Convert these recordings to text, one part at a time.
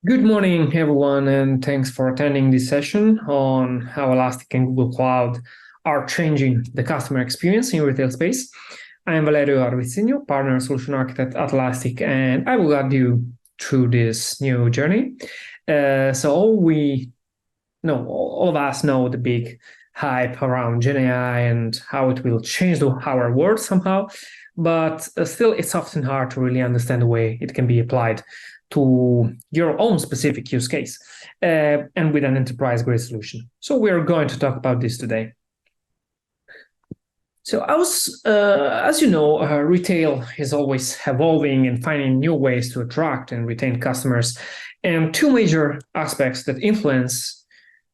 Good morning, everyone, and thanks for attending this session on how Elastic and Google Cloud are changing the customer experience in retail space. I'm Valerio Arvizinho, partner solution architect at Elastic, and I will guide you through this new journey. All of us know the big hype around Gen AI and how it will change our world somehow, but still, it's often hard to really understand the way it can be applied to your own specific use case and with an enterprise-grade solution. So we are going to talk about this today. So as you know, retail is always evolving and finding new ways to attract and retain customers. And two major aspects that influence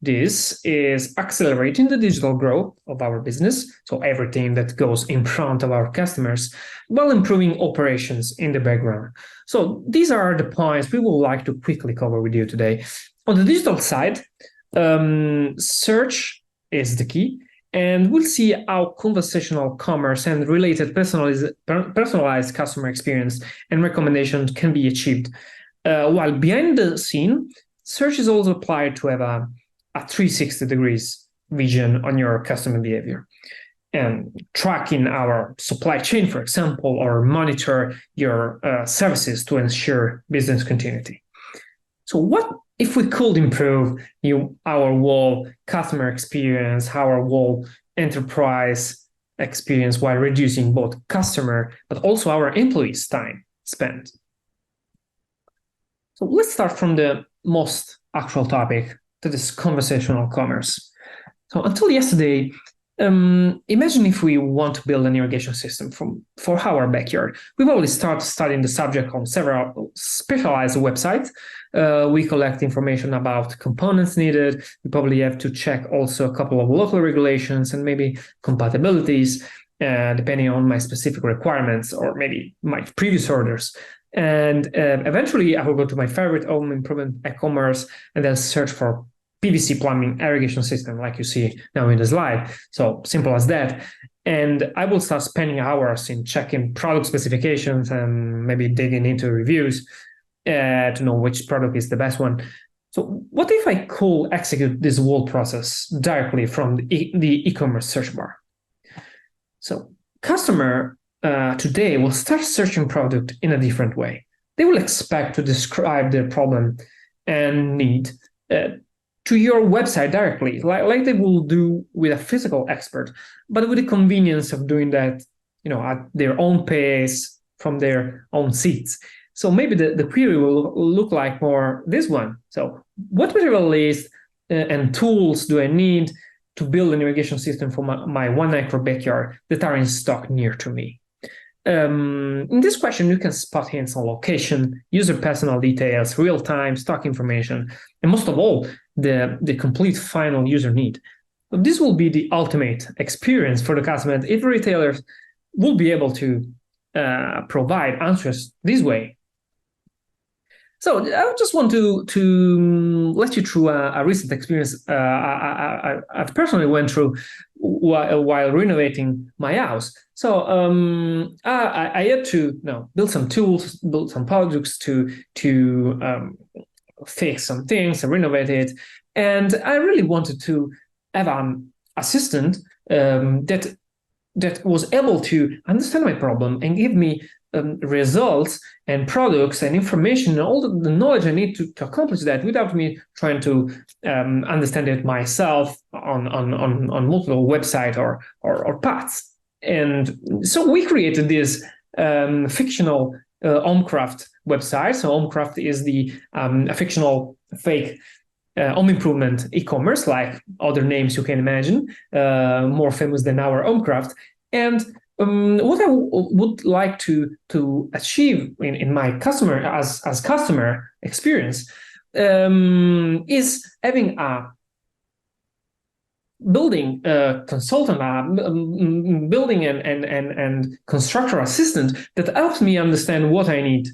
this is accelerating the digital growth of our business, so everything that goes in front of our customers, while improving operations in the background. So these are the points we would like to quickly cover with you today. On the digital side, search is the key, and we'll see how conversational commerce and related personalized customer experience and recommendations can be achieved. While behind the scene, search is also applied to have a 360 degrees vision on your customer behavior and tracking our supply chain, for example, or monitor your services to ensure business continuity. So what if we could improve our whole customer experience, our whole enterprise experience while reducing both customer, but also our employees' time spent? So let's start from the most actual topic, that is conversational commerce. So until yesterday, imagine if we want to build an irrigation system for our backyard. We've already started studying the subject on several specialized websites. We collect information about components needed. We probably have to check also a couple of local regulations and maybe compatibilities, depending on my specific requirements or maybe my previous orders. And eventually, I will go to my favorite home improvement eCommerce and then search for PVC plumbing irrigation system, like you see now in the slide. So simple as that. And I will start spending hours in checking product specifications and maybe digging into reviews to know which product is the best one. So what if I could execute this whole process directly from the e-commerce search bar? So customer today will start searching product in a different way. They will expect to describe their problem and need to your website directly, like they will do with a physical expert, but with the convenience of doing that, at their own pace from their own seats. So maybe the query will look like more this one. So what material list and tools do I need to build an irrigation system for my 1 acre backyard that are in stock near to me? In this question, you can spot hints on location, user personal details, real-time stock information, and most of all, the complete final user need. So this will be the ultimate experience for the customer if retailers will be able to provide answers this way. So I just want to let you through a recent experience I've personally went through while renovating my house. So I had to build some tools, build some products to fix some things and renovate it. And I really wanted to have an assistant that was able to understand my problem and give me results and products and information and all the knowledge I need to accomplish that without me trying to understand it myself on multiple websites or paths. And so we created this fictional Homecraft website. So Homecraft is a fictional fake home improvement e-commerce, like other names you can imagine, more famous than our Homecraft. And what I would like to achieve in my customer as customer experience is having a building consultant, building and constructor assistant that helps me understand what I need.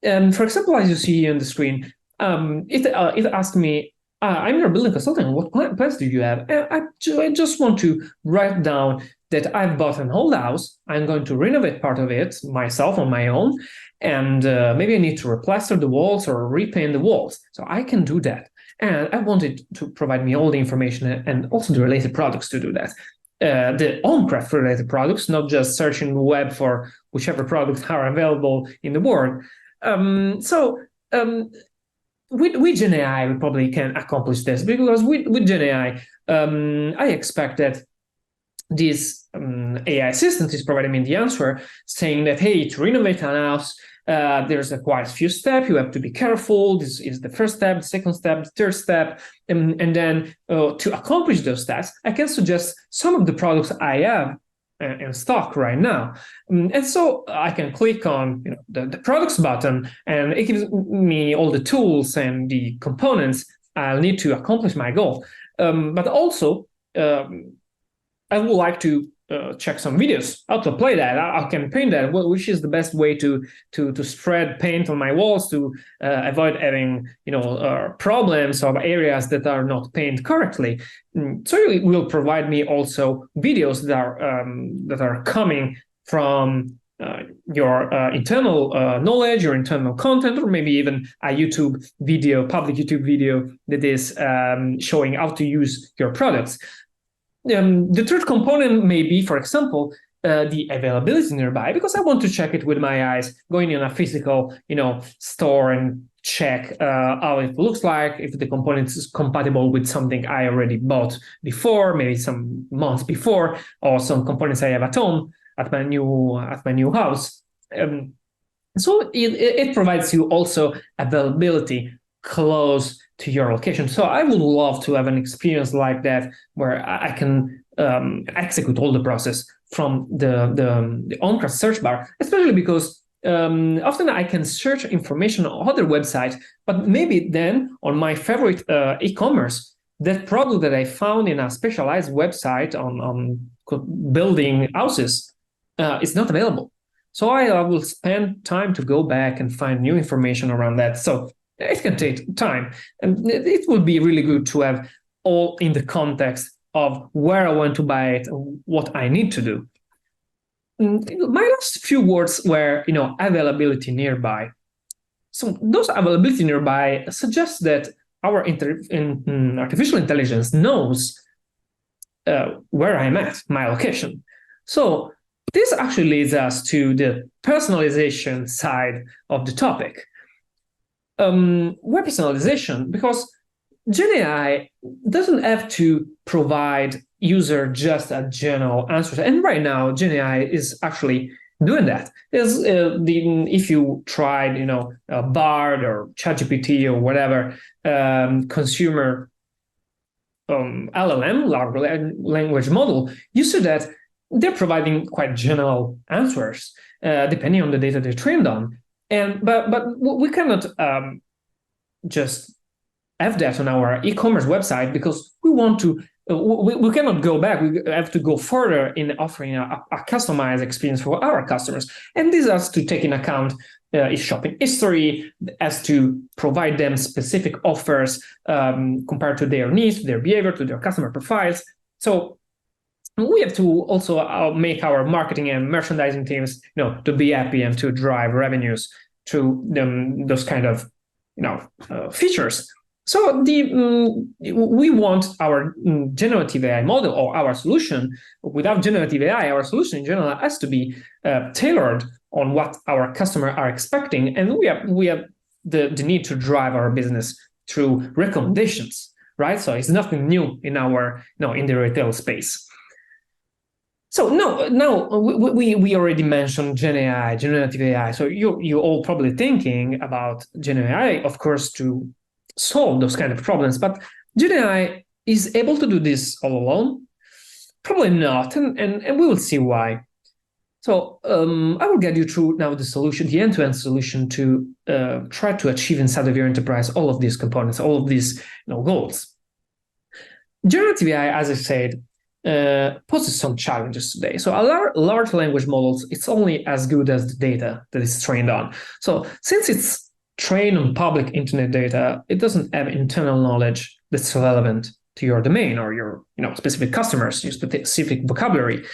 And for example, as you see here on the screen, it asked me, I'm your building consultant. What plans do you have? I just want to write down that I've bought an old house. I'm going to renovate part of it myself on my own. and maybe I need to replaster the walls or repaint the walls. So I can do that. And I wanted to provide me all the information and also the related products to do that. The on-craft related products, not just searching the web for whichever products are available in the world. With GenAI, we probably can accomplish this, because with GenAI, I expect that this AI assistant is providing me the answer, saying that, hey, to renovate an house, there's quite a few steps. You have to be careful. This is the first step, the second step, the third step. And then to accomplish those steps, I can suggest some of the products I have in stock right now. And so I can click on the products button, and it gives me all the tools and the components I'll need to accomplish my goal. But also, I would like to check some videos, how to apply that, how can paint that, which is the best way to spread paint on my walls to avoid having problems or areas that are not painted correctly. So it will provide me also videos that are coming from your internal knowledge, your internal content, or maybe even a YouTube video, public YouTube video that is showing how to use your products. The third component may be, for example, the availability nearby, because I want to check it with my eyes, going in a physical, store and check how it looks like, if the component is compatible with something I already bought before, maybe some months before, or some components I have at home at my new house. So it provides you also availability close to your location. So I would love to have an experience like that, where I can execute all the process from the on-craft search bar, especially because often I can search information on other websites, but maybe then on my favorite e-commerce, that product that I found in a specialized website on building houses is not available. So I will spend time to go back and find new information around that. So it can take time, and it would be really good to have all in the context of where I want to buy it, what I need to do. My last few words were, availability nearby. So those availability nearby suggests that our artificial intelligence knows where I'm at, my location. So this actually leads us to the personalization side of the topic. Web personalization, because GenAI doesn't have to provide user just a general answer. And right now, GenAI is actually doing that. If you tried, Bard or ChatGPT or whatever consumer LLM, large language model, you see that they're providing quite general answers depending on the data they're trained on. But we cannot just have that on our e-commerce website, because we want to. We cannot go back. We have to go further in offering a customized experience for our customers, and this has to take into account shopping history, has to provide them specific offers compared to their needs, to their behavior, to their customer profiles. So we have to also make our marketing and merchandising teams, to be happy and to drive revenues through those kind of, features. So we want our generative AI model, or our solution. Without generative AI, our solution in general has to be tailored on what our customers are expecting, and we have the need to drive our business through recommendations, right? So it's nothing new in in the retail space. So now we already mentioned GenAI, generative AI. So you all probably thinking about GenAI, of course, to solve those kind of problems. But GenAI is able to do this all alone? Probably not, and we will see why. So I will get you through now the solution, the end-to-end solution to try to achieve inside of your enterprise all of these components, all of these goals. Generative AI, as I said, poses some challenges today. So large language models, it's only as good as the data that it's trained on. So since it's trained on public internet data, it doesn't have internal knowledge that's relevant to your domain or your specific customers, your specific vocabulary.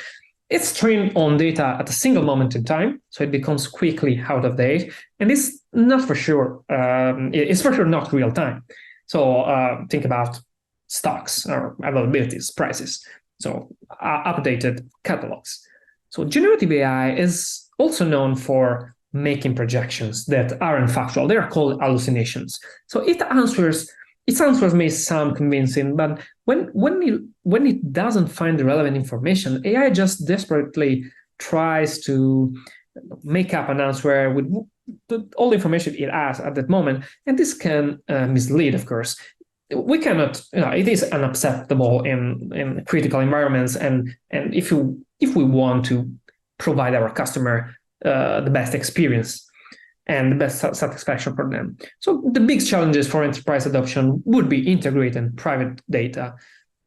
it's trained on data at a single moment in time, so it becomes quickly out of date, and it's not for sure. It's for sure not real time. So think about stocks or availabilities, prices. So updated catalogs. So generative AI is also known for making projections that aren't factual. They are called hallucinations. So its answers may sound convincing, but when it doesn't find the relevant information, AI just desperately tries to make up an answer with all the information it has at that moment, and this can mislead, of course. We cannot, it is unacceptable in critical environments, and if we want to provide our customer the best experience and the best satisfaction for them. So the big challenges for enterprise adoption would be integrating private data,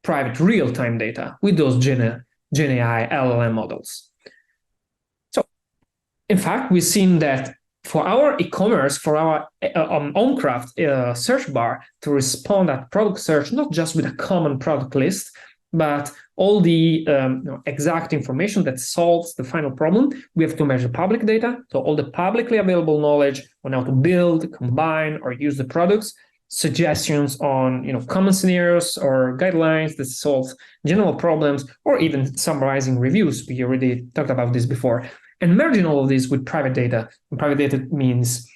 private real-time data with those Gen AI LLM models. So in fact, we've seen that for our e-commerce, for our OwnCraft search bar to respond at product search, not just with a common product list, but all the exact information that solves the final problem, we have to measure public data. So all the publicly available knowledge on how to build, combine, or use the products, suggestions on common scenarios or guidelines that solve general problems, or even summarizing reviews. We already talked about this before. And merging all of this with private data. And private data means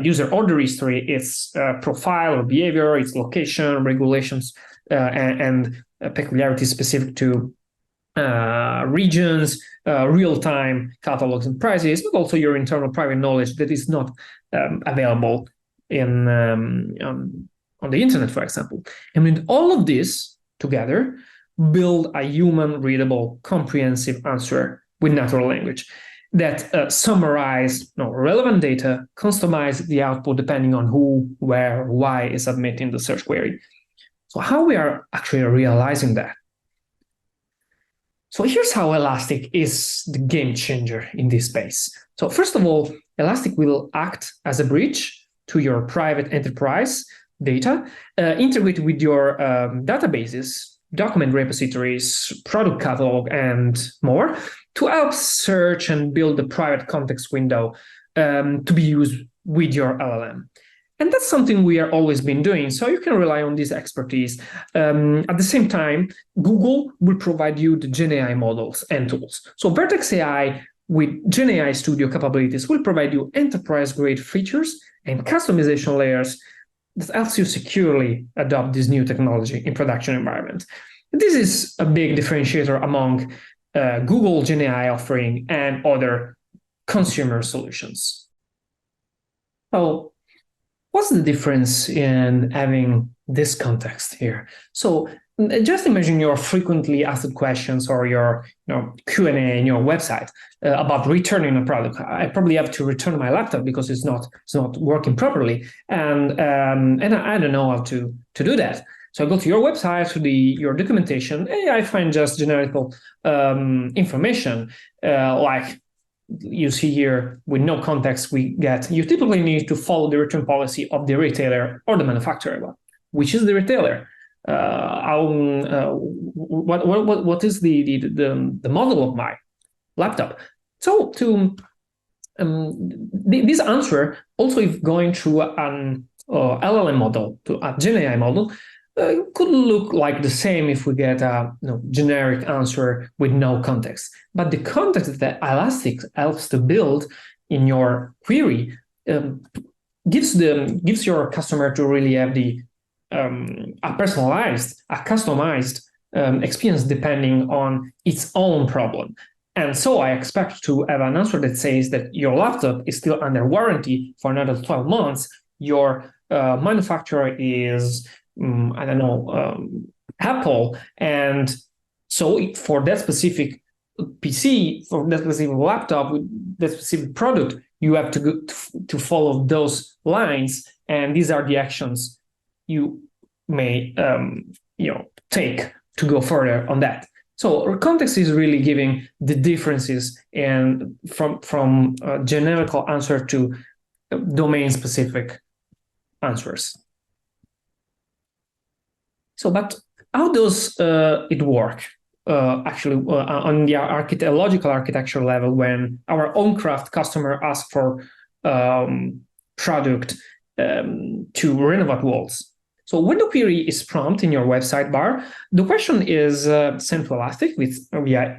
user order history, its profile or behavior, its location, regulations, and peculiarities specific to regions, real-time catalogs and prices, but also your internal private knowledge that is not available on the internet, for example. And with all of this together, build a human-readable, comprehensive answer with natural language that summarize relevant data, customize the output depending on who, where, why is submitting the search query. So how we are actually realizing that? So here's how Elastic is the game changer in this space. So first of all, Elastic will act as a bridge to your private enterprise data, integrate with your databases, document repositories, product catalog, and more to help search and build the private context window to be used with your LLM. And that's something we are always been doing. So you can rely on this expertise. At the same time, Google will provide you the Gen AI models and tools. So Vertex AI with Gen AI Studio capabilities will provide you enterprise-grade features and customization layers that helps you securely adopt this new technology in production environment. This is a big differentiator among Google Gen AI offering and other consumer solutions. So what's the difference in having this context here? So just imagine your frequently asked questions or your Q&A in your website about returning a product. I probably have to return my laptop because it's not working properly, and I don't know how to do that. So I go to your website, to your documentation. I find just generic information like you see here with no context. You typically need to follow the return policy of the retailer or the manufacturer. Which is the retailer? What is the model of my laptop? So this answer, also if going through an LLM model to a Gen AI model, could look like the same if we get a generic answer with no context. But the context that Elastic helps to build in your query gives your customer to really have a personalized, a customized experience depending on its own problem. And so I expect to have an answer that says that your laptop is still under warranty for another 12 months. Your manufacturer is Apple, and so for that specific PC, for that specific laptop with that specific product, you have to follow those lines, and these are the actions you may take to go further on that. So context is really giving the differences and from a generic answer to domain-specific answers. So, but how does it work? on the logical architecture level when our own craft customer asks for product to renovate walls. So when the query is prompt in your website bar, the question is sent to Elastic via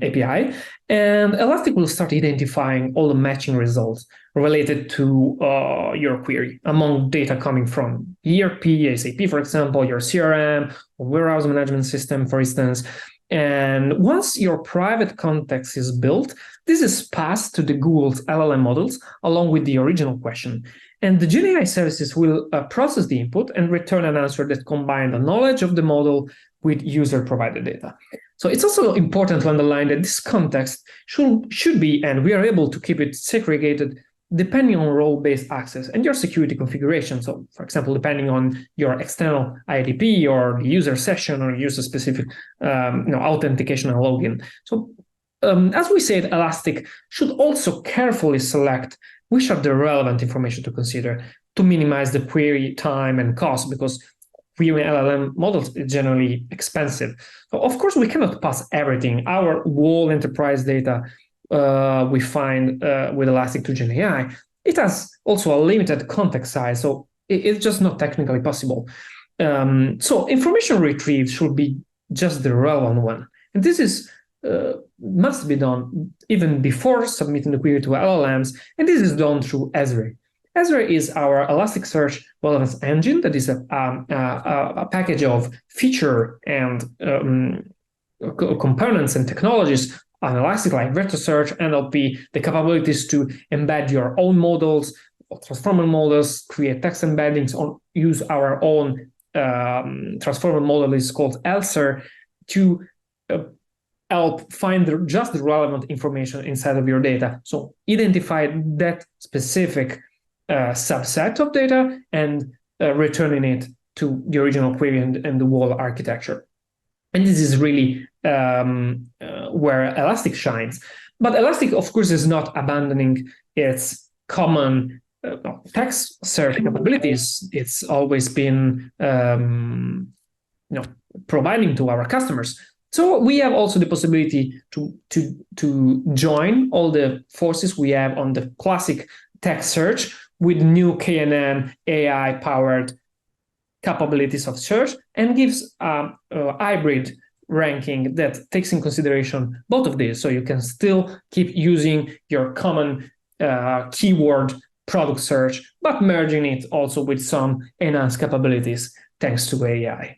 API, and Elastic will start identifying all the matching results related to your query among data coming from ERP, SAP, for example, your CRM, or warehouse management system, for instance. And once your private context is built, this is passed to the Google's LLM models along with the original question. And the GenAI services will process the input and return an answer that combines the knowledge of the model with user-provided data. So it's also important to underline that this context should be, and we are able to keep it segregated depending on role-based access and your security configuration. So, for example, depending on your external IDP or the user session or user-specific authentication and login. So, as we said, Elastic should also carefully select which are the relevant information to consider to minimize the query time and cost, because querying LLM models is generally expensive. So, of course, we cannot pass everything. Our whole enterprise data we find with Elastic to GenAI, it has also a limited context size, so it's just not technically possible. So information retrieved should be just the relevant one. And this is must be done even before submitting the query to LLMs, and this is done through Esri. Esri is our Elasticsearch relevance engine that is a package of feature and components and technologies on Elastic, like vector search, NLP, the capabilities to embed your own models, transformer models, create text embeddings, or use our own transformer model is called ELSER to help find just the relevant information inside of your data. So identify that specific subset of data and returning it to the original query and the whole architecture. And this is really where Elastic shines. But Elastic, of course, is not abandoning its common text search capabilities. It's always been providing to our customers. So we have also the possibility to join all the forces we have on the classic text search with new KNN AI-powered capabilities of search, and gives a hybrid ranking that takes in consideration both of these. So you can still keep using your common keyword product search, but merging it also with some enhanced capabilities thanks to AI.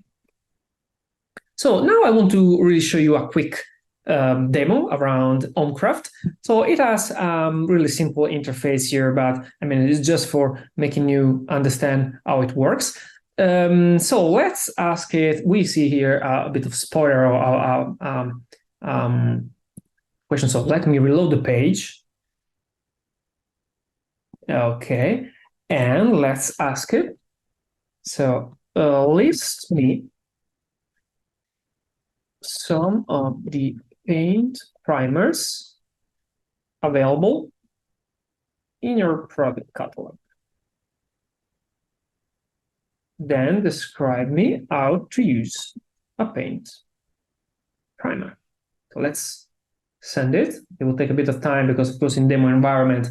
So now I want to really show you a quick demo around OnCraft. So it has really simple interface here, but I mean, it's just for making you understand how it works. So let's ask it. We see here a bit of spoiler question. So let me reload the page. Okay, and let's ask it. So list me some of the paint primers available in your product catalog. Then describe me how to use a paint primer. So let's send it. It will take a bit of time because, of course, in demo environment,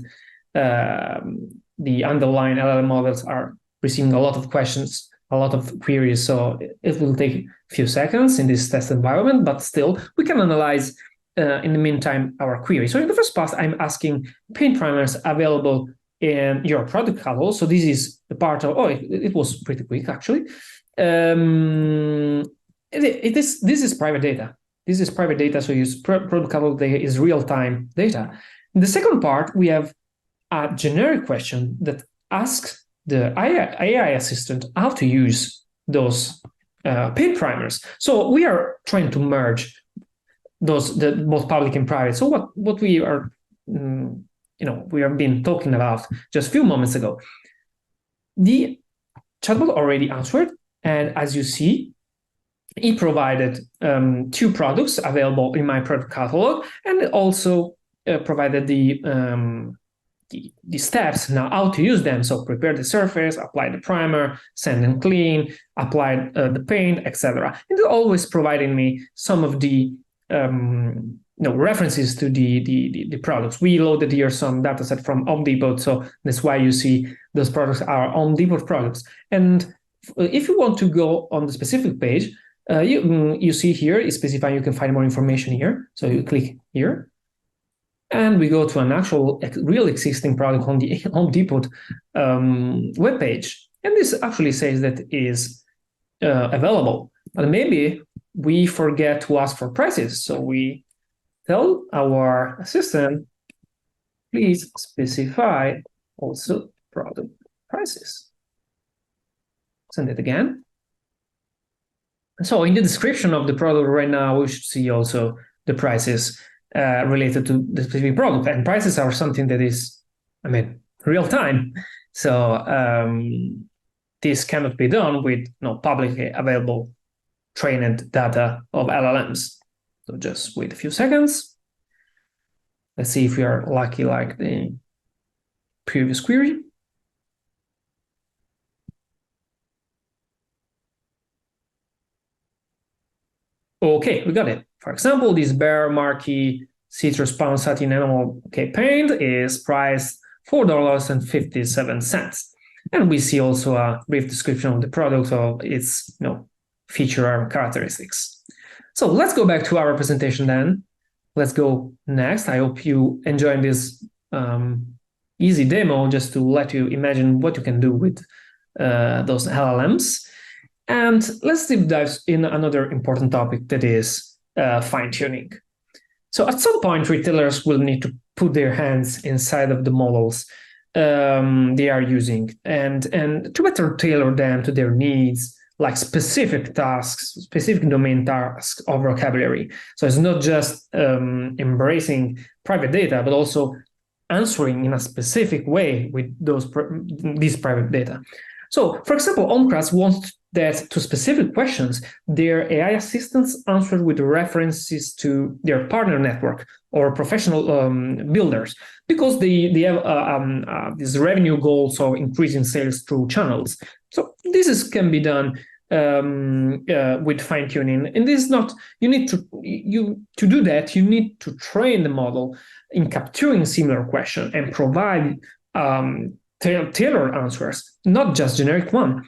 the underlying LLM models are receiving a lot of questions, a lot of queries. So it will take a few seconds in this test environment, but still we can analyze in the meantime our query. So in the first pass, I'm asking paint primers available in your product catalog. So this is the part of, it was pretty quick actually. This is private data. This is private data, so use product catalog data is real-time data. In the second part, we have a generic question that asks the AI assistant how to use those paint primers. So we are trying to merge both public and private. So what we are, we have been talking about just a few moments ago. The chatbot already answered, and as you see, he provided 2 products available in my product catalog, and also provided the the steps now, how to use them. So prepare the surface, apply the primer, sand and clean, apply the paint, etc. And they're always providing me some of the references to the products. We loaded here some data set from Home Depot, so that's why you see those products are Home Depot products. And if you want to go on the specific page, you see here is specifying you can find more information here. So you click here, and we go to an actual real existing product on the Home Depot webpage. And this actually says that it is available. But maybe we forget to ask for prices. So we tell our assistant, please specify also product prices. Send it again. So in the description of the product right now, we should see also the prices related to the specific product. And prices are something that is, real time. So this cannot be done with publicly available trained data of LLMs. So just wait a few seconds. Let's see if we are lucky like the previous query. Okay, we got it. For example, this Bear Marquee Citrus Pound Satin Enamel paint is priced $4.57. And we see also a brief description of the product, of its feature characteristics. So let's go back to our presentation then. Let's go next. I hope you enjoyed this easy demo just to let you imagine what you can do with those LLMs. And let's deep dive in another important topic, that is fine-tuning. So at some point, retailers will need to put their hands inside of the models they are using and to better tailor them to their needs, like specific tasks, specific domain tasks of vocabulary. So it's not just embracing private data, but also answering in a specific way with these private data. So, for example, OnCrafts wants that to specific questions, their AI assistants answer with references to their partner network or professional builders, because they have these revenue goals of increasing sales through channels. So this can be done with fine tuning, and this is not. You need to do that. You need to train the model in capturing similar questions and provide tailored answers, not just generic one.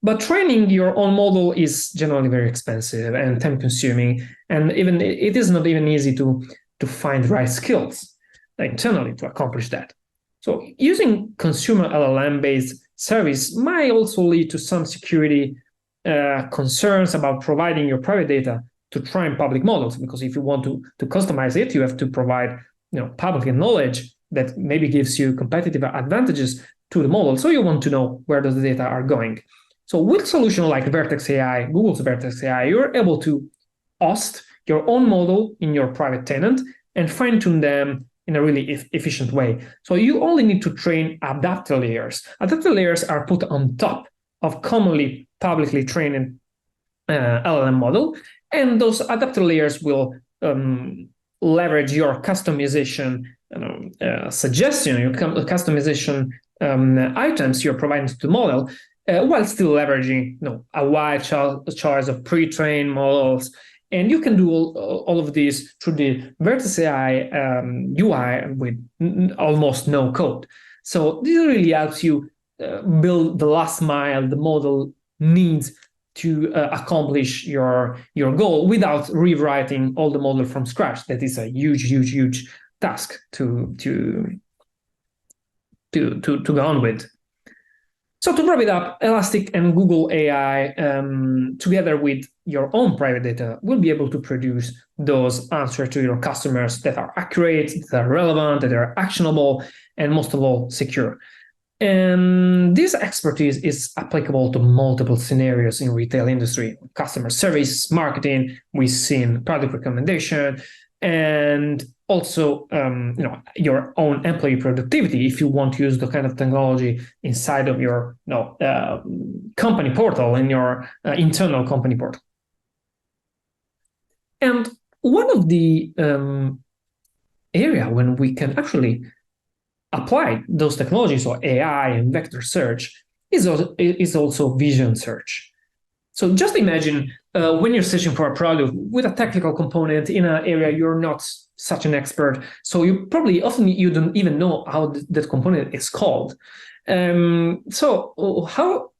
But training your own model is generally very expensive and time-consuming, and even it is not even easy to find the right skills internally to accomplish that. So using consumer LLM-based service might also lead to some security concerns about providing your private data to train public models, because if you want to customize it, you have to provide public knowledge that maybe gives you competitive advantages to the model. So you want to know where those data are going. So with solutions like Vertex AI, Google's Vertex AI, you're able to host your own model in your private tenant and fine-tune them in a really efficient way. So you only need to train adapter layers. Adapter layers are put on top of commonly publicly trained LLM model, and those adapter layers will leverage your customization suggestion, your customization items you're providing to the model, while still leveraging a wide choice of pre-trained models. And you can do all of this through the Vertex AI UI with almost no code. So this really helps you build the last mile the model needs to accomplish your goal without rewriting all the model from scratch. That is a huge task to go on with. So to wrap it up, Elastic and Google AI, together with your own private data, will be able to produce those answers to your customers that are accurate, that are relevant, that are actionable, and most of all, secure. And this expertise is applicable to multiple scenarios in retail industry: customer service, marketing, we've seen product recommendation, and also your own employee productivity if you want to use the kind of technology inside of your company portal, in your internal company portal. And one of the area when we can actually apply those technologies, so AI and vector search, is also vision search. So just imagine when you're searching for a product with a technical component in an area you're not such an expert, so you probably often you don't even know how that component is called. So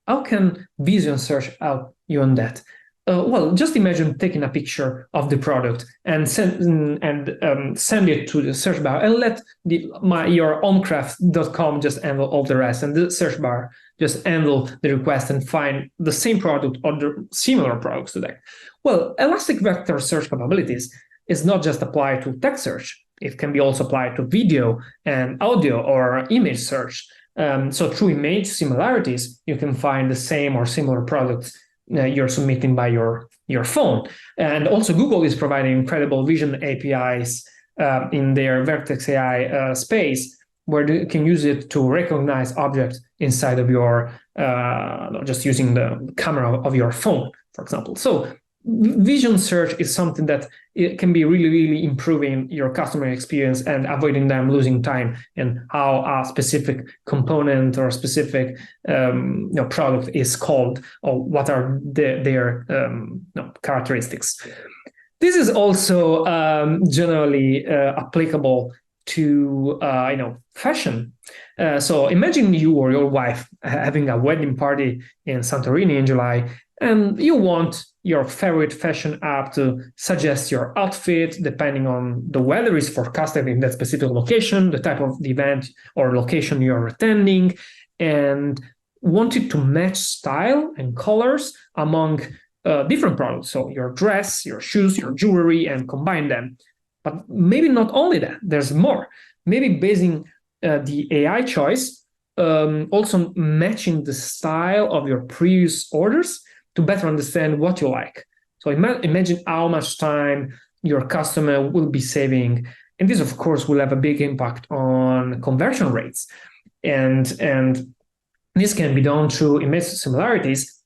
how can vision search help you on that? Well, just imagine taking a picture of the product and send it to the search bar and let your oncraft.com just handle all the rest, and the search bar just handle the request and find the same product or the similar products today. Well, elastic vector search capabilities is not just applied to text search. It can be also applied to video and audio or image search. So through image similarities, you can find the same or similar products you're submitting by your phone. And also Google is providing incredible vision APIs in their Vertex AI space, where you can use it to recognize objects inside of your, just using the camera of your phone, for example. So vision search is something that it can be really, really improving your customer experience and avoiding them losing time in how a specific component or specific product is called, or what are their characteristics. This is also generally applicable to fashion. So imagine you or your wife having a wedding party in Santorini in July, and you want your favorite fashion app to suggest your outfit depending on the weather is forecasted in that specific location, the type of the event or location you're attending, and want it to match style and colors among different products. So your dress, your shoes, your jewelry, and combine them. But maybe not only that, there's more. Maybe basing the AI choice, also matching the style of your previous orders to better understand what you like. So imagine how much time your customer will be saving. And this, of course, will have a big impact on conversion rates. And this can be done through image similarities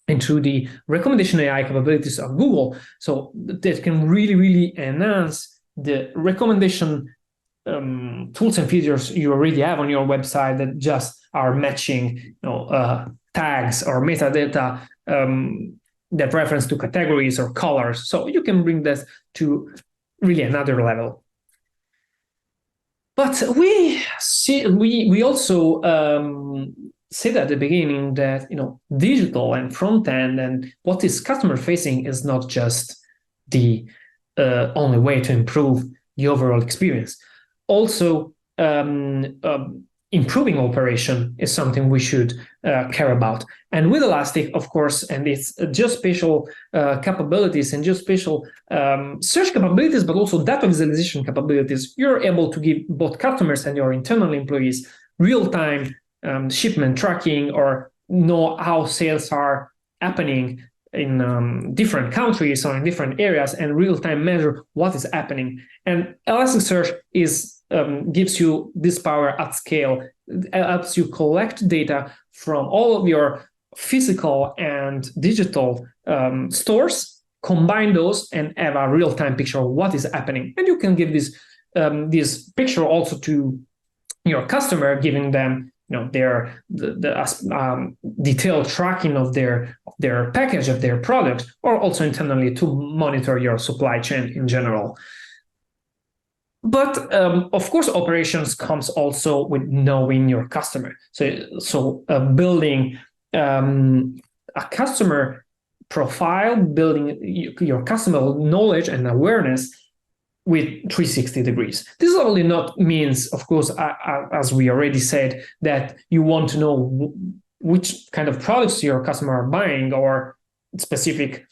and through the recommendation AI capabilities of Google. So that can really, really enhance the recommendation tools and features you already have on your website that just are matching tags or metadata that reference to categories or colors. So you can bring this to really another level. But we also said at the beginning that digital and front end and what is customer facing is not just the only way to improve the overall experience. Also, improving operation is something we should care about. And with Elastic, of course, and its geospatial capabilities and geospatial search capabilities, but also data visualization capabilities, you're able to give both customers and your internal employees real-time shipment tracking, or know how sales are happening in different countries or in different areas, and real-time measure what is happening. And Elasticsearch gives you this power at scale. It helps you collect data from all of your physical and digital stores, combine those, and have a real-time picture of what is happening. And you can give this picture also to your customer, giving them their detailed tracking of their package, of their product, or also internally to monitor your supply chain in general. But of course, operations comes also with knowing your customer. So building a customer profile, building your customer knowledge and awareness with 360 degrees. This only not means, of course, as we already said, that you want to know which kind of products your customer are buying or specific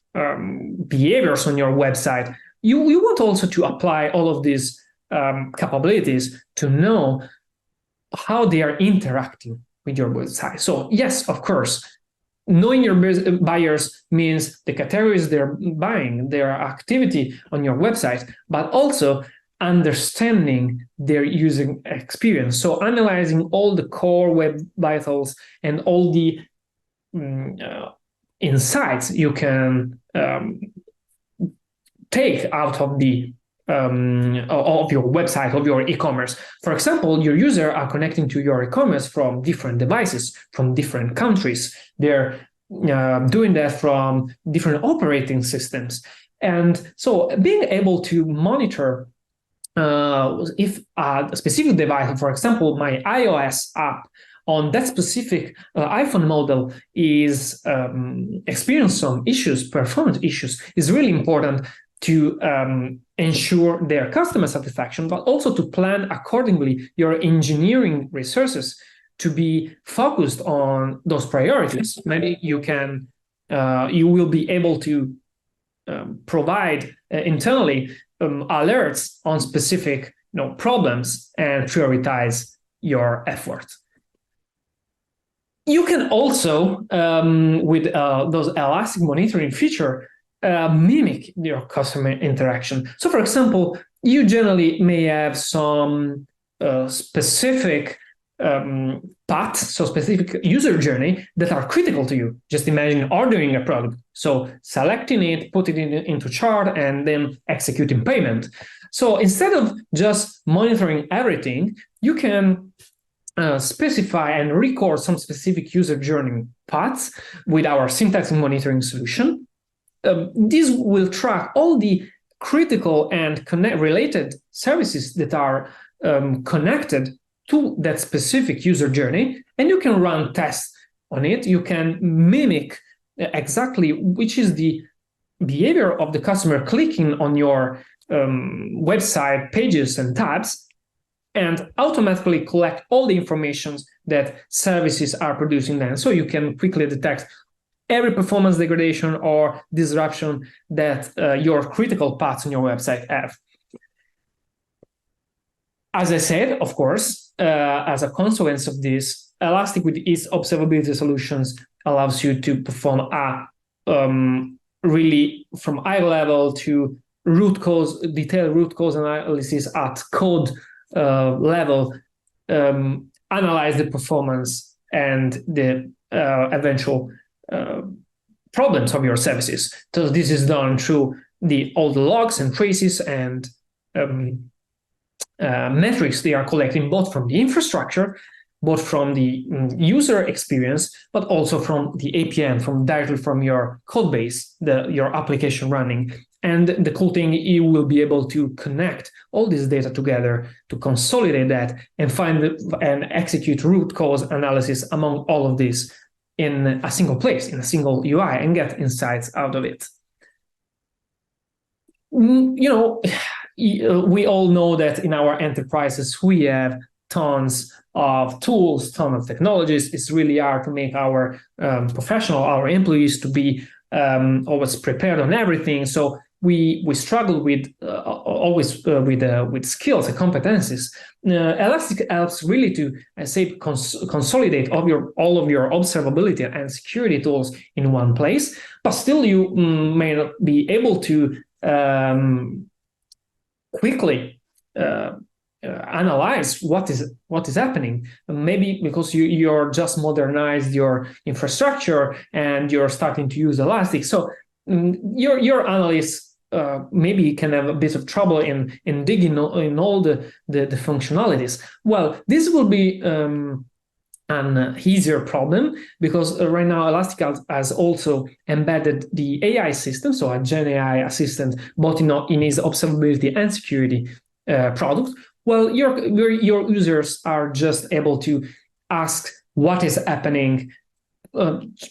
behaviors on your website. You want also to apply all of these capabilities to know how they are interacting with your website. So yes, of course, knowing your buyers means the categories they're buying, their activity on your website, but also understanding their using experience. So analyzing all the core web vitals and all the insights you can take out of the of your website, of your e-commerce. For example, your users are connecting to your e-commerce from different devices, from different countries. They're doing that from different operating systems. And so being able to monitor if a specific device, for example, my iOS app on that specific iPhone model is experiencing some issues, performance issues, is really important to ensure their customer satisfaction, but also to plan accordingly your engineering resources to be focused on those priorities. Maybe you will be able to provide internally alerts on specific problems and prioritize your effort. You can also, with those elastic monitoring feature, mimic your customer interaction. So, for example, you generally may have some specific paths, so specific user journey that are critical to you. Just imagine ordering a product. So selecting it, putting it into chart, and then executing payment. So instead of just monitoring everything, you can specify and record some specific user journey paths with our syntax monitoring solution. This will track all the critical and related services that are connected to that specific user journey, and you can run tests on it. You can mimic exactly which is the behavior of the customer clicking on your website pages and tabs, and automatically collect all the information that services are producing then. So you can quickly detect every performance degradation or disruption that your critical paths on your website have. As I said, of course, as a consequence of this, Elastic with its observability solutions allows you to perform a really from high level to detailed root cause analysis at code level, analyze the performance and the eventual problems of your services. So this is done through all the logs and traces and metrics they are collecting, both from the infrastructure, both from the user experience, but also from the APM, directly from your code base, your application running. And the cool thing, you will be able to connect all this data together to consolidate that and and execute root cause analysis among all of this in a single place, in a single UI, and get insights out of it. We all know that in our enterprises, we have tons of tools, tons of technologies. It's really hard to make our our employees to be always prepared on everything. So we struggle with with skills and competencies. Elastic helps really to, I say, consolidate all of your observability and security tools in one place. But still, you may not be able to quickly analyze what is happening. Maybe because you're just modernized your infrastructure and you're starting to use Elastic. So your analysts maybe can have a bit of trouble in digging in all the functionalities. Well, this will be an easier problem because right now Elastic has also embedded the AI system, so a Gen AI assistant, both in its observability and security product. Well, your users are just able to ask what is happening.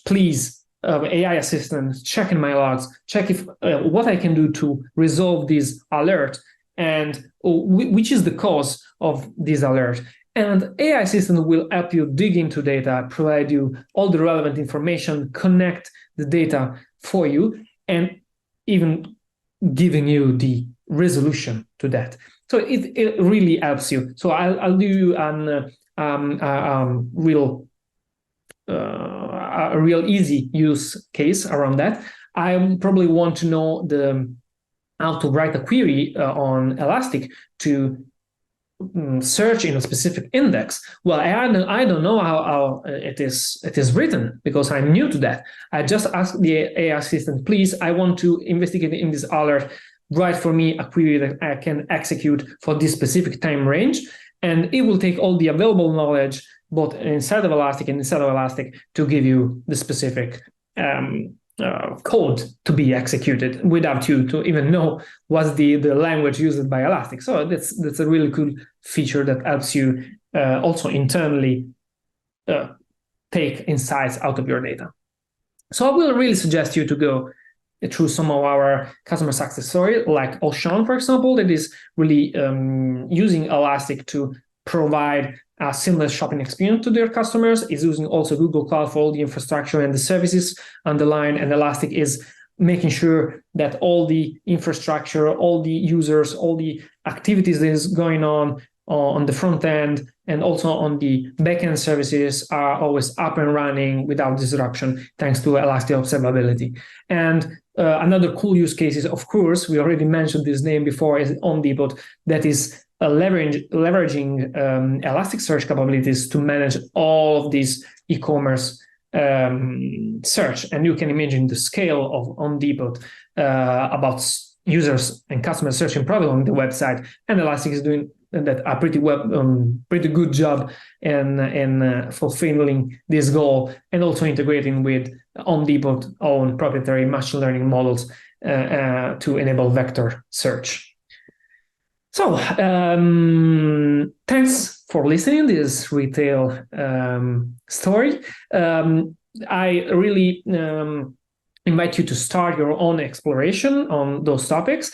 Please, AI assistant, check in my logs, check if what I can do to resolve this alert and which is the cause of this alert. And AI assistant will help you dig into data, provide you all the relevant information, connect the data for you, and even giving you the resolution to that. So it really helps you. So I'll do you a real easy use case around that. I probably want to know how to write a query on Elastic to search in a specific index. Well, I don't know how it is written because I'm new to that. I just asked the AI assistant, please, I want to investigate in this alert write for me a query that I can execute for this specific time range. And it will take all the available knowledge, both inside of Elastic and inside of Elastic, to give you the specific code to be executed without you to even know what's the language used by Elastic. So that's a really cool feature that helps you also internally take insights out of your data. So I will really suggest you to go through some of our customer success stories, like Auchan, for example, that is really using Elastic to provide a seamless shopping experience to their customers, is using also Google Cloud for all the infrastructure and the services underlying, and Elastic is making sure that all the infrastructure, all the users, all the activities that is going on the front end and also on the backend services are always up and running without disruption, thanks to Elastic Observability. And another cool use case is, of course, we already mentioned this name before, is OnDepot, that is leveraging Elasticsearch capabilities to manage all of these e-commerce search. And you can imagine the scale of OnDepot about users and customers searching product on the website, and Elastic is doing that a pretty good job in fulfilling this goal, and also integrating with OnDepot's own proprietary machine learning models to enable vector search. So thanks for listening to this retail story. I really invite you to start your own exploration on those topics.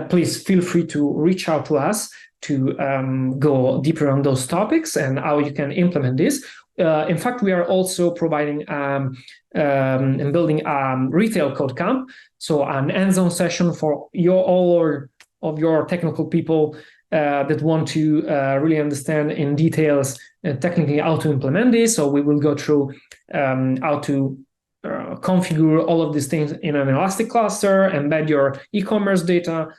Please feel free to reach out to us to go deeper on those topics and how you can implement this. In fact, we are also providing and building a retail code camp, so an hands-on session for all of your technical people that want to really understand in details technically how to implement this. So we will go through how to configure all of these things in an Elastic cluster, embed your e-commerce data,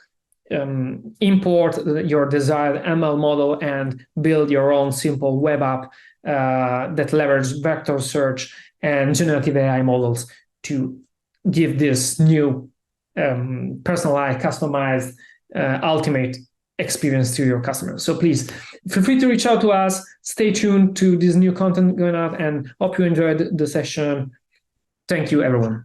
import your desired ML model, and build your own simple web app that leverage vector search and generative AI models to give this new personalized, customized, ultimate experience to your customers. So please feel free to reach out to us. Stay tuned to this new content going out, and hope you enjoyed the session. Thank you, everyone.